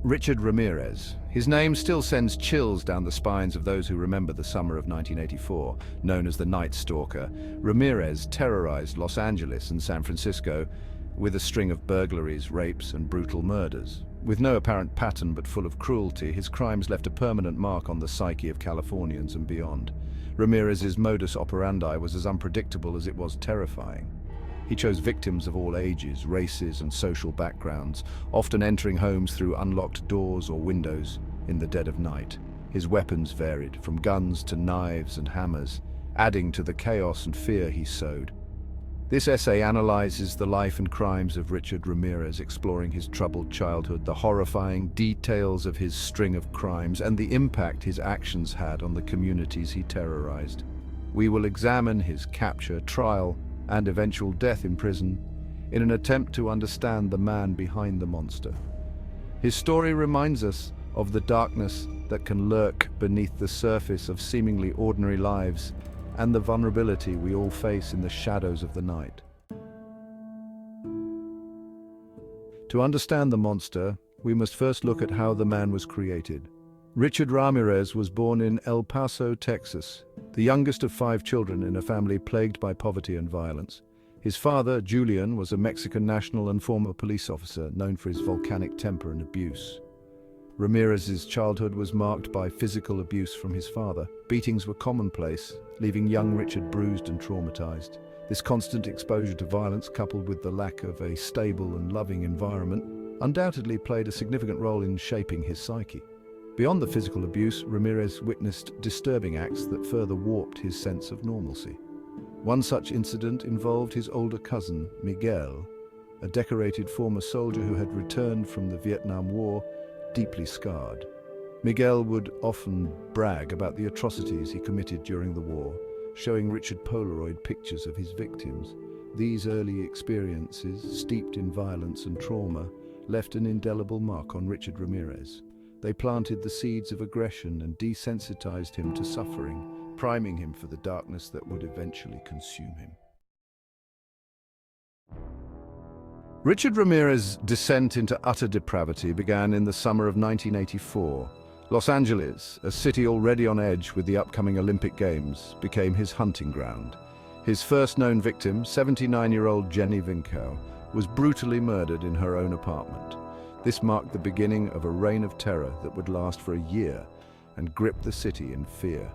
Richard Ramirez. His name still sends chills down the spines of those who remember the summer of 1984, known as the Night Stalker. Ramirez terrorized Los Angeles and San Francisco with a string of burglaries, rapes, and brutal murders. With no apparent pattern but full of cruelty, his crimes left a permanent mark on the psyche of Californians and beyond. Ramirez's modus operandi was as unpredictable as it was terrifying. He chose victims of all ages, races, and social backgrounds, often entering homes through unlocked doors or windows in the dead of night. His weapons varied, from guns to knives and hammers, adding to the chaos and fear he sowed. This essay analyzes the life and crimes of Richard Ramirez, exploring his troubled childhood, the horrifying details of his string of crimes, and the impact his actions had on the communities he terrorized. We will examine his capture, trial, and eventual death in prison in an attempt to understand the man behind the monster. His story reminds us of the darkness that can lurk beneath the surface of seemingly ordinary lives and the vulnerability we all face in the shadows of the night. To understand the monster, we must first look at how the man was created. Richard Ramirez was born in El Paso, Texas, the youngest of 5 children in a family plagued by poverty and violence. His father, Julian, was a Mexican national and former police officer known for his volcanic temper and abuse. Ramirez's childhood was marked by physical abuse from his father. Beatings were commonplace, leaving young Richard bruised and traumatized. This constant exposure to violence, coupled with the lack of a stable and loving environment, undoubtedly played a significant role in shaping his psyche. Beyond the physical abuse, Ramirez witnessed disturbing acts that further warped his sense of normalcy. One such incident involved his older cousin, Miguel, a decorated former soldier who had returned from the Vietnam War, deeply scarred. Miguel would often brag about the atrocities he committed during the war, showing Richard Polaroid pictures of his victims. These early experiences, steeped in violence and trauma, left an indelible mark on Richard Ramirez. They planted the seeds of aggression and desensitized him to suffering, priming him for the darkness that would eventually consume him. Richard Ramirez's descent into utter depravity began in the summer of 1984. Los Angeles, a city already on edge with the upcoming Olympic Games, became his hunting ground. His first known victim, 79-year-old Jenny Vinkow, was brutally murdered in her own apartment. This marked the beginning of a reign of terror that would last for a year and grip the city in fear.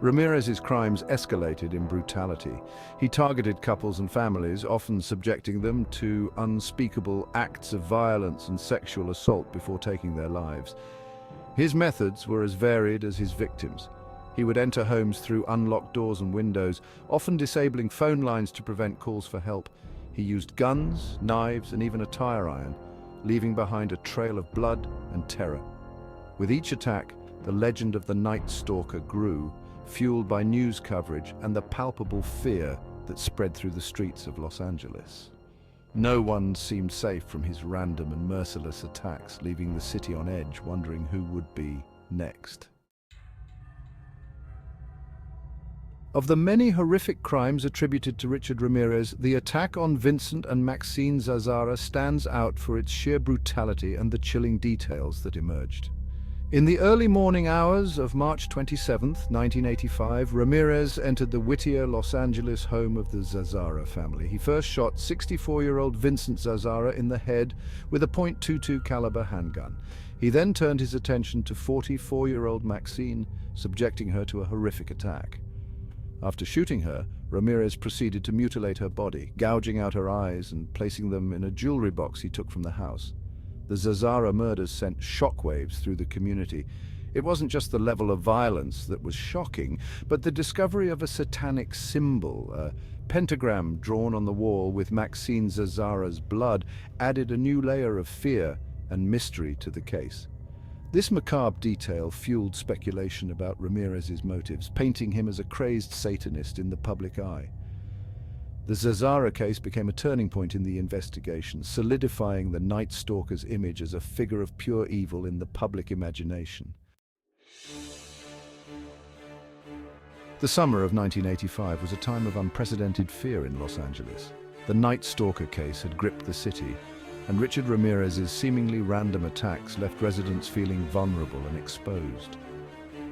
Ramirez's crimes escalated in brutality. He targeted couples and families, often subjecting them to unspeakable acts of violence and sexual assault before taking their lives. His methods were as varied as his victims. He would enter homes through unlocked doors and windows, often disabling phone lines to prevent calls for help. He used guns, knives, and even a tire iron, leaving behind a trail of blood and terror. With each attack, the legend of the Night Stalker grew, fueled by news coverage and the palpable fear that spread through the streets of Los Angeles. No one seemed safe from his random and merciless attacks, leaving the city on edge, wondering who would be next. Of the many horrific crimes attributed to Richard Ramirez, the attack on Vincent and Maxine Zazara stands out for its sheer brutality and the chilling details that emerged. In the early morning hours of March 27, 1985, Ramirez entered the Whittier, Los Angeles home of the Zazara family. He first shot 64-year-old Vincent Zazara in the head with a .22 caliber handgun. He then turned his attention to 44-year-old Maxine, subjecting her to a horrific attack. After shooting her, Ramirez proceeded to mutilate her body, gouging out her eyes and placing them in a jewelry box he took from the house. The Zazara murders sent shockwaves through the community. It wasn't just the level of violence that was shocking, but the discovery of a satanic symbol, a pentagram drawn on the wall with Maxine Zazara's blood, added a new layer of fear and mystery to the case. This macabre detail fueled speculation about Ramirez's motives, painting him as a crazed Satanist in the public eye. The Zazara case became a turning point in the investigation, solidifying the Night Stalker's image as a figure of pure evil in the public imagination. The summer of 1985 was a time of unprecedented fear in Los Angeles. The Night Stalker case had gripped the city, and Richard Ramirez's seemingly random attacks left residents feeling vulnerable and exposed.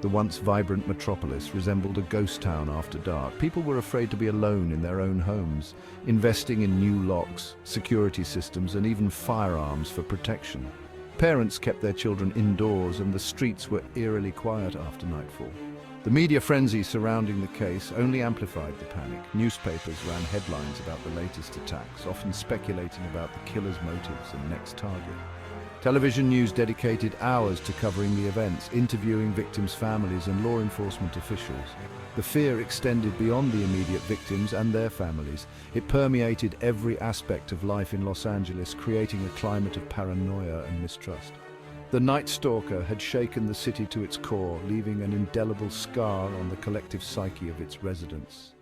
The once vibrant metropolis resembled a ghost town after dark. People were afraid to be alone in their own homes, investing in new locks, security systems, and even firearms for protection. Parents kept their children indoors, and the streets were eerily quiet after nightfall. The media frenzy surrounding the case only amplified the panic. Newspapers ran headlines about the latest attacks, often speculating about the killer's motives and next target. Television news dedicated hours to covering the events, interviewing victims' families and law enforcement officials. The fear extended beyond the immediate victims and their families. It permeated every aspect of life in Los Angeles, creating a climate of paranoia and mistrust. The Night Stalker had shaken the city to its core, leaving an indelible scar on the collective psyche of its residents.